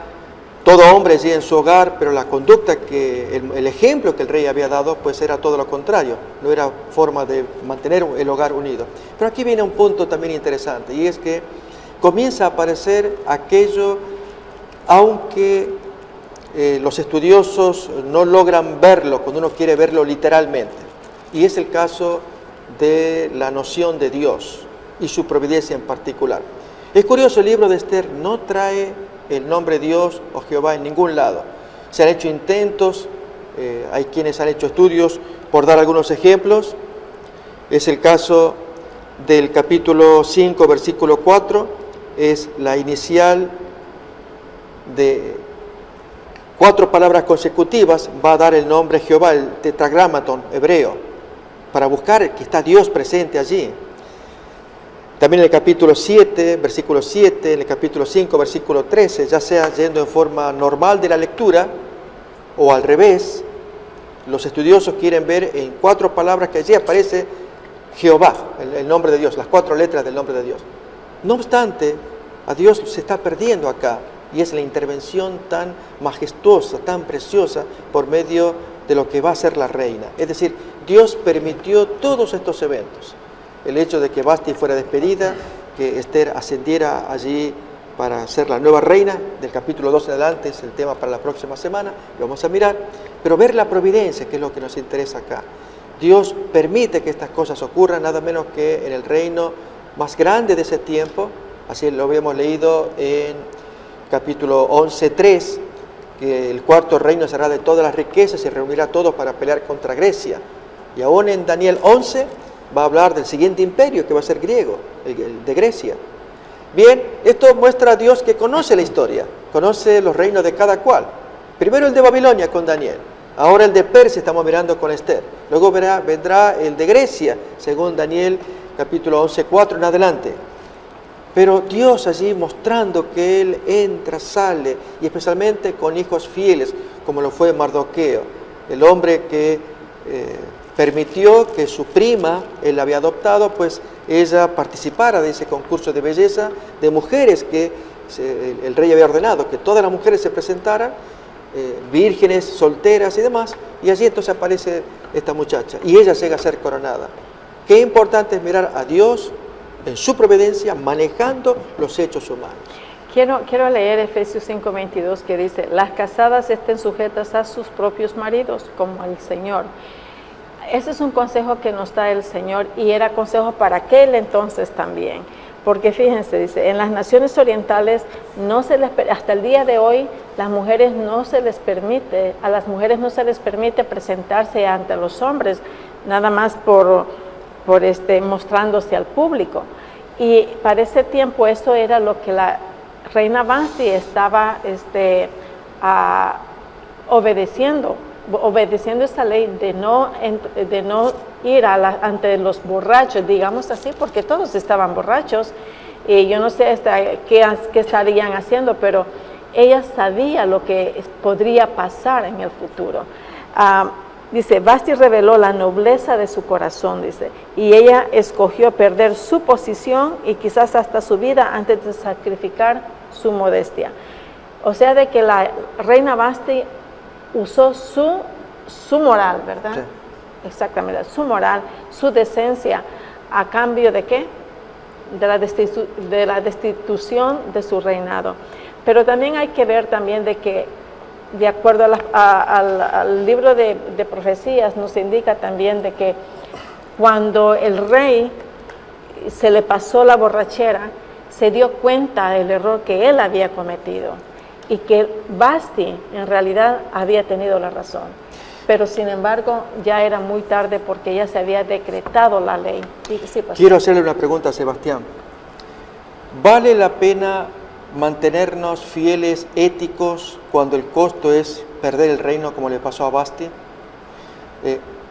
todo hombre allí en su hogar, pero la conducta el ejemplo que el rey había dado, pues era todo lo contrario, no era forma de mantener el hogar unido. Pero aquí viene un punto también interesante, y es que comienza a aparecer aquello, aunque los estudiosos no logran verlo cuando uno quiere verlo literalmente, y es el caso de la noción de Dios y su providencia en particular. Es curioso, el libro de Esther no trae el nombre Dios o Jehová en ningún lado. Se han hecho intentos, hay quienes han hecho estudios, por dar algunos ejemplos. Es el caso del capítulo 5, versículo 4, es la inicial de 4 palabras consecutivas, va a dar el nombre Jehová, el tetragramaton hebreo, para buscar que está Dios presente allí. También en el capítulo 7, versículo 7, en el capítulo 5, versículo 13, ya sea yendo en forma normal de la lectura o al revés, los estudiosos quieren ver en 4 palabras que allí aparece Jehová, el nombre de Dios, las 4 letras del nombre de Dios. No obstante, a Dios se está perdiendo acá, y es la intervención tan majestuosa, tan preciosa, por medio de lo que va a ser la reina. Es decir, Dios permitió todos estos eventos. El hecho de que Vasti fuera despedida, que Esther ascendiera allí para ser la nueva reina, del capítulo 2 en adelante es el tema para la próxima semana, lo vamos a mirar, pero ver la providencia, que es lo que nos interesa acá. Dios permite que estas cosas ocurran, nada menos que en el reino más grande de ese tiempo, así lo habíamos leído en capítulo 11:3, que el 4.º reino será de todas las riquezas y reunirá a todos para pelear contra Grecia. Y aún en Daniel 11 va a hablar del siguiente imperio, que va a ser griego, el de Grecia. Bien, esto muestra a Dios que conoce la historia, conoce los reinos de cada cual. Primero el de Babilonia con Daniel, ahora el de Persia estamos mirando con Esther. Luego vendrá el de Grecia, según Daniel capítulo 11:4 en adelante. Pero Dios allí mostrando que Él entra, sale, y especialmente con hijos fieles, como lo fue Mardoqueo, el hombre que permitió que su prima, él la había adoptado, pues ella participara de ese concurso de belleza de mujeres que el rey había ordenado, que todas las mujeres se presentaran, vírgenes, solteras y demás, y allí entonces aparece esta muchacha, y ella llega a ser coronada. Qué importante es mirar a Dios en su providencia, manejando los hechos humanos. Quiero leer Efesios 5:22, que dice: las casadas estén sujetas a sus propios maridos, como el Señor. Ese es un consejo que nos da el Señor, y era consejo para aquel entonces también. Porque fíjense, dice, en las naciones orientales hasta el día de hoy, a las mujeres no se les permite presentarse ante los hombres, nada más por mostrándose al público. Y para ese tiempo eso era lo que la reina Vasti estaba obedeciendo esa ley de no ir ante los borrachos, digamos así, porque todos estaban borrachos, y yo no sé qué estarían haciendo, pero ella sabía lo que podría pasar en el futuro. Dice, Vasti reveló la nobleza de su corazón, dice, y ella escogió perder su posición y quizás hasta su vida antes de sacrificar su modestia. O sea, de que la reina Vasti usó su moral, ¿verdad? Sí. Exactamente, su moral, su decencia, ¿a cambio de qué? De la destitución de su reinado. Pero también hay que ver también de que, de acuerdo al libro de profecías, nos indica también de que cuando el rey se le pasó la borrachera, se dio cuenta del error que él había cometido, y que Vasti en realidad había tenido la razón. Pero sin embargo ya era muy tarde, porque ya se había decretado la ley. Sí, quiero hacerle una pregunta a Sebastián. ¿Vale la pena mantenernos fieles, éticos, cuando el costo es perder el reino, como le pasó a Vasti?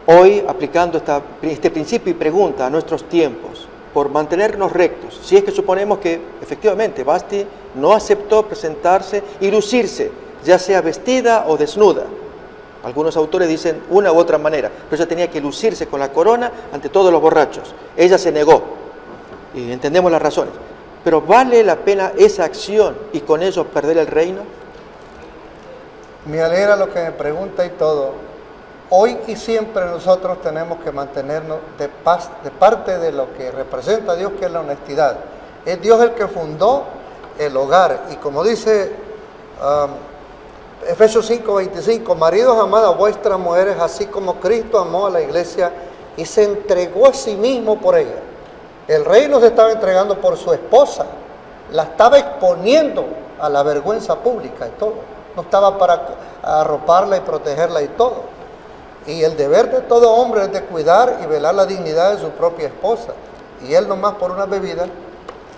Hoy, aplicando este principio y pregunta a nuestros tiempos, por mantenernos rectos, si es que suponemos que efectivamente Vasti no aceptó presentarse y lucirse, ya sea vestida o desnuda. Algunos autores dicen una u otra manera, pero ella tenía que lucirse con la corona ante todos los borrachos. Ella se negó, y entendemos las razones. Pero ¿vale la pena esa acción y con ello perder el reino? Me alegra lo que me pregunta y todo. Hoy y siempre nosotros tenemos que mantenernos de parte de lo que representa a Dios, que es la honestidad. Es Dios el que fundó el hogar. Y como dice Efesios 5:25, maridos, amad a vuestras mujeres, así como Cristo amó a la iglesia y se entregó a sí mismo por ella. El rey no se estaba entregando por su esposa, la estaba exponiendo a la vergüenza pública y todo. No estaba para arroparla y protegerla y todo. Y el deber de todo hombre es de cuidar y velar la dignidad de su propia esposa. Y él nomás por una bebida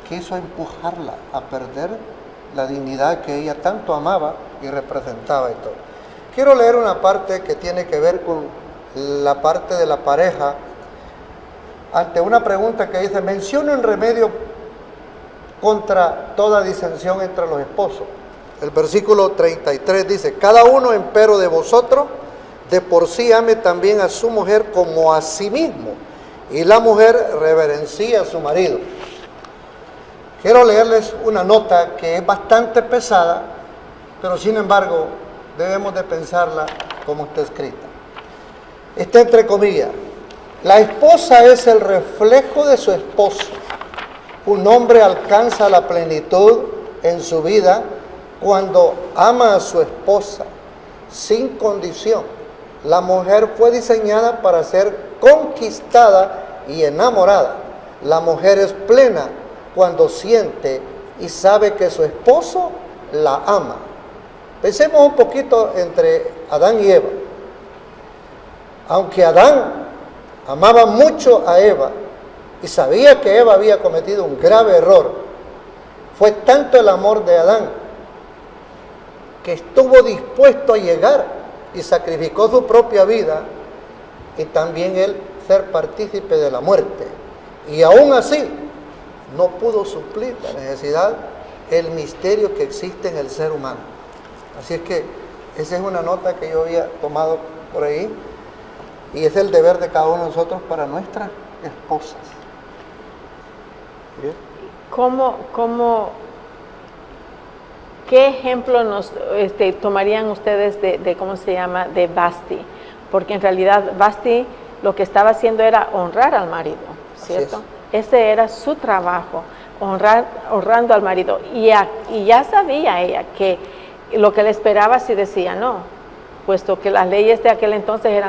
quiso empujarla a perder la dignidad que ella tanto amaba y representaba y todo. Quiero leer una parte que tiene que ver con la parte de la pareja. Ante una pregunta que dice, menciona un remedio contra toda disensión entre los esposos. El versículo 33 dice, cada uno empero de vosotros de por sí ame también a su mujer como a sí mismo, y la mujer reverencia a su marido. Quiero leerles una nota que es bastante pesada, pero sin embargo debemos de pensarla como está escrita. Está entre comillas, la esposa es el reflejo de su esposo. Un hombre alcanza la plenitud en su vida cuando ama a su esposa sin condición. La mujer fue diseñada para ser conquistada y enamorada. La mujer es plena cuando siente y sabe que su esposo la ama. Pensemos un poquito entre Adán y Eva. Aunque Adán amaba mucho a Eva y sabía que Eva había cometido un grave error, fue tanto el amor de Adán que estuvo dispuesto a llegar y sacrificó su propia vida y también él ser partícipe de la muerte. Y aún así no pudo suplir la necesidad, el misterio que existe en el ser humano. Así es que esa es una nota que yo había tomado por ahí y es el deber de cada uno de nosotros para nuestras esposas. ¿Bien? ¿Qué ejemplo nos tomarían ustedes de cómo se llama, de Vasti? Porque en realidad Vasti lo que estaba haciendo era honrar al marido, ¿cierto? Ese era su trabajo, honrando al marido. Y ya sabía ella que lo que le esperaba si decía no, puesto que las leyes de aquel entonces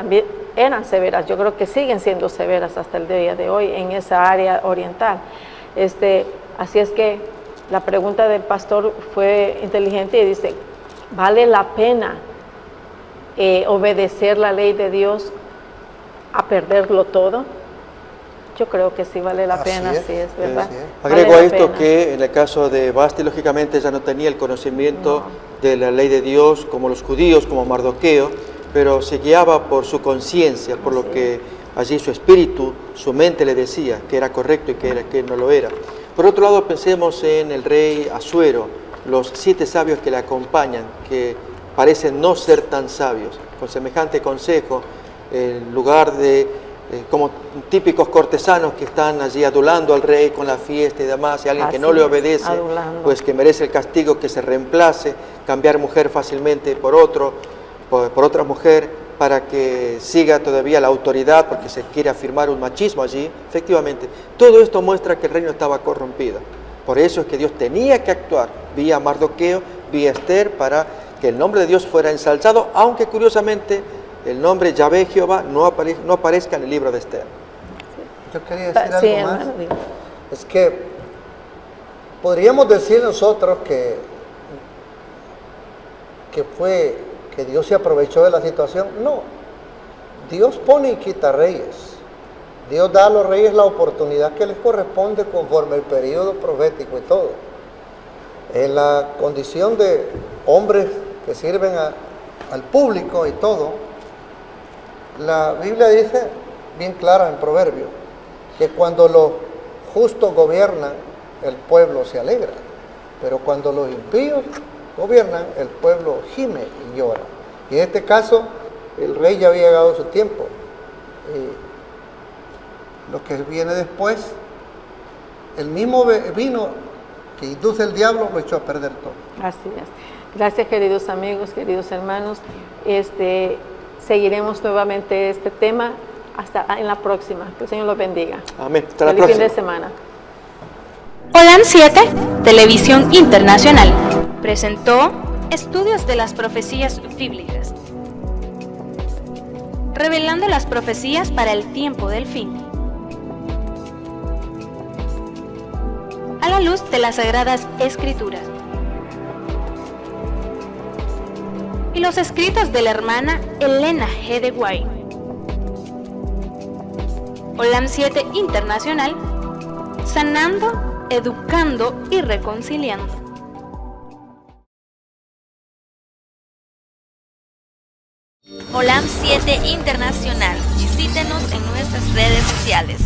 eran severas. Yo creo que siguen siendo severas hasta el día de hoy en esa área oriental. Así es que la pregunta del pastor fue inteligente y dice, ¿vale la pena obedecer la ley de Dios a perderlo todo? Yo creo que sí vale la pena, sí es verdad. Agrego a esto que en el caso de Vasti, lógicamente ella no tenía el conocimiento de la ley de Dios como los judíos, como Mardoqueo, pero se guiaba por su conciencia, por lo que allí su espíritu, su mente le decía que era correcto y que no lo era. Por otro lado, pensemos en el rey Asuero, los 7 sabios que le acompañan, que parecen no ser tan sabios. Con semejante consejo, en lugar de como típicos cortesanos que están allí adulando al rey con la fiesta y demás, y alguien que no le obedece, pues que merece el castigo, que se reemplace, cambiar mujer fácilmente por otra mujer, para que siga todavía la autoridad, porque se quiere afirmar un machismo allí. Efectivamente, todo esto muestra que el reino estaba corrompido. Por eso es que Dios tenía que actuar vía Mardoqueo, vía Esther, para que el nombre de Dios fuera ensalzado, aunque curiosamente el nombre Yahvé Jehová no aparezca en el libro de Esther. Yo quería decir algo más. Es que podríamos decir nosotros que Dios se aprovechó de la situación. No, Dios pone y quita reyes. Dios da a los reyes la oportunidad que les corresponde conforme el periodo profético y todo. En la condición de hombres que sirven al público y todo, la Biblia dice bien clara en Proverbios que cuando los justos gobiernan, el pueblo se alegra, pero cuando los impíos gobiernan, el pueblo gime y llora. Y en este caso, el rey ya había llegado su tiempo. Lo que viene después, el mismo vino que induce el diablo, lo echó a perder todo. Así es. Gracias, queridos amigos, queridos hermanos. Seguiremos nuevamente este tema hasta en la próxima. Que el Señor los bendiga. Amén. Hasta la Feliz fin próxima. de semana. Holan 7, Televisión Internacional, presentó Estudios de las Profecías Bíblicas, revelando las profecías para el tiempo del fin, a la luz de las Sagradas Escrituras y los escritos de la hermana Elena G. de White. Holan 7 Internacional, sanando, educando y reconciliando. Holan 7 Internacional. Visítenos en nuestras redes sociales.